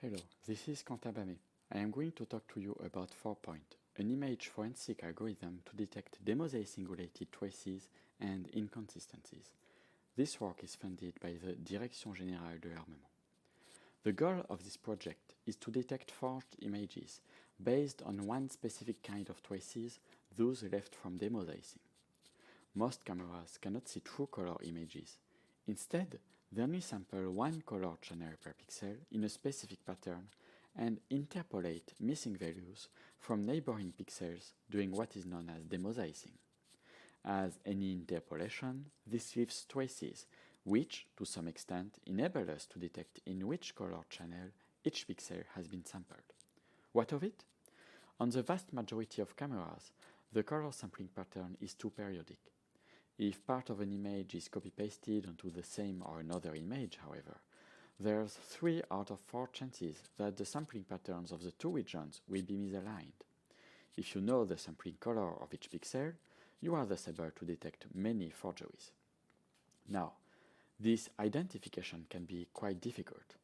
Hello, this is Quentin Bammey. I am going to talk to you about 4-point, an image forensic algorithm to detect demosaicing related traces and inconsistencies. This work is funded by the Direction Générale de l'Armement. The goal of this project is to detect forged images based on one specific kind of traces, those left from demosaicing. Most cameras cannot see true color images. Instead, they only sample one color channel per pixel in a specific pattern and interpolate missing values from neighboring pixels doing what is known as demosaicing. As any interpolation, this leaves traces which, to some extent, enable us to detect in which color channel each pixel has been sampled. What of it? On the vast majority of cameras, the color sampling pattern is too periodic. If part of an image is copy-pasted onto the same or another image, however, there's 3 out of 4 chances that the sampling patterns of the two regions will be misaligned. If you know the sampling color of each pixel, you are thus able to detect many forgeries. Now, this identification can be quite difficult.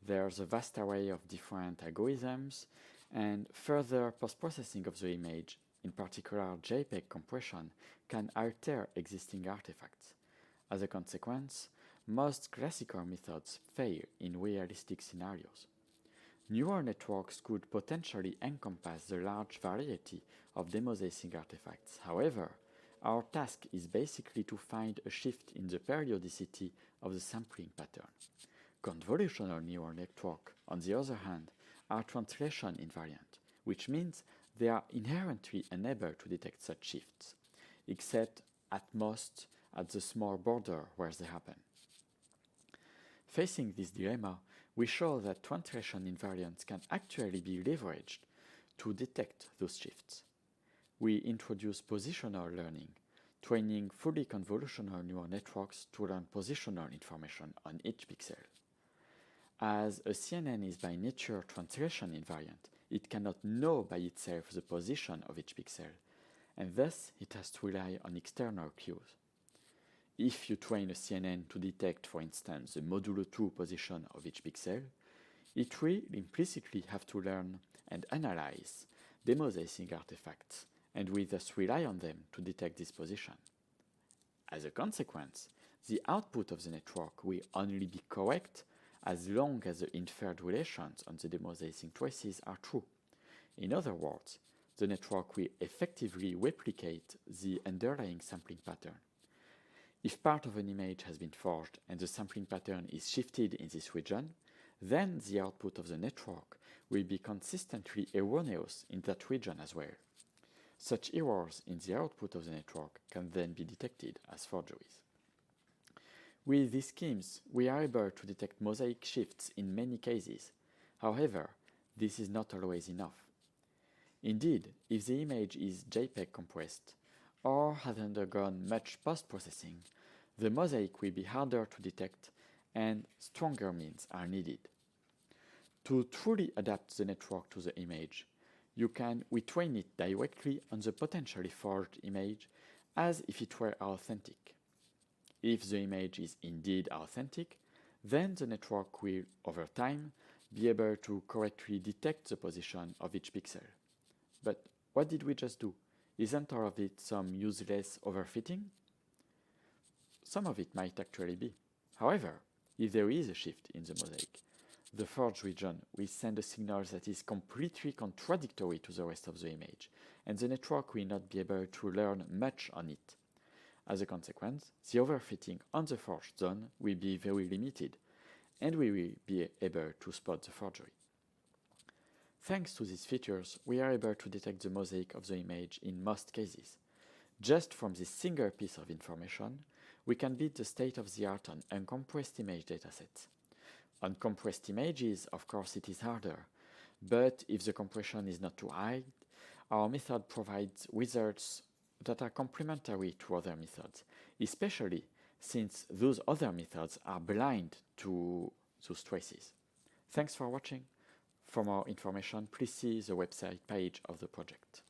There's a vast array of different algorithms, and further post-processing of the image, in particular JPEG compression, can alter existing artifacts. As a consequence, most classical methods fail in realistic scenarios. Neural networks could potentially encompass the large variety of demosaicing artifacts. However, our task is basically to find a shift in the periodicity of the sampling pattern. Convolutional neural networks, on the other hand, are translation invariant, which means they are inherently unable to detect such shifts, except at most at the small border where they happen. Facing this dilemma, we show that translation invariance can actually be leveraged to detect those shifts. We introduce positional learning, training fully convolutional neural networks to learn positional information on each pixel. As a CNN is by nature translation invariant, it cannot know by itself the position of each pixel, and thus it has to rely on external cues. If you train a CNN to detect, for instance, the modulo 2 position of each pixel, it will implicitly have to learn and analyze demosaicing artifacts, and will thus rely on them to detect this position. As a consequence, the output of the network will only be correct as long as the inferred relations on the demosaicing traces are true. In other words, the network will effectively replicate the underlying sampling pattern. If part of an image has been forged and the sampling pattern is shifted in this region, then the output of the network will be consistently erroneous in that region as well. Such errors in the output of the network can then be detected as forgeries. With these schemes, we are able to detect mosaic shifts in many cases. However, this is not always enough. Indeed, if the image is JPEG compressed or has undergone much post-processing, the mosaic will be harder to detect and stronger means are needed. To truly adapt the network to the image, you can retrain it directly on the potentially forged image as if it were authentic. If the image is indeed authentic, then the network will, over time, be able to correctly detect the position of each pixel. But what did we just do? Isn't all of it some useless overfitting? Some of it might actually be. However, if there is a shift in the mosaic, the forged region will send a signal that is completely contradictory to the rest of the image, and the network will not be able to learn much on it. As a consequence, the overfitting on the forged zone will be very limited, and we will be able to spot the forgery. Thanks to these features, we are able to detect the mosaic of the image in most cases. Just from this single piece of information, we can beat the state-of-the-art on uncompressed image datasets. On compressed images, of course, it is harder, but if the compression is not too high, our method provides results that are complementary to other methods, especially since those other methods are blind to those traces. Thanks for watching. For more information, please see the website page of the project.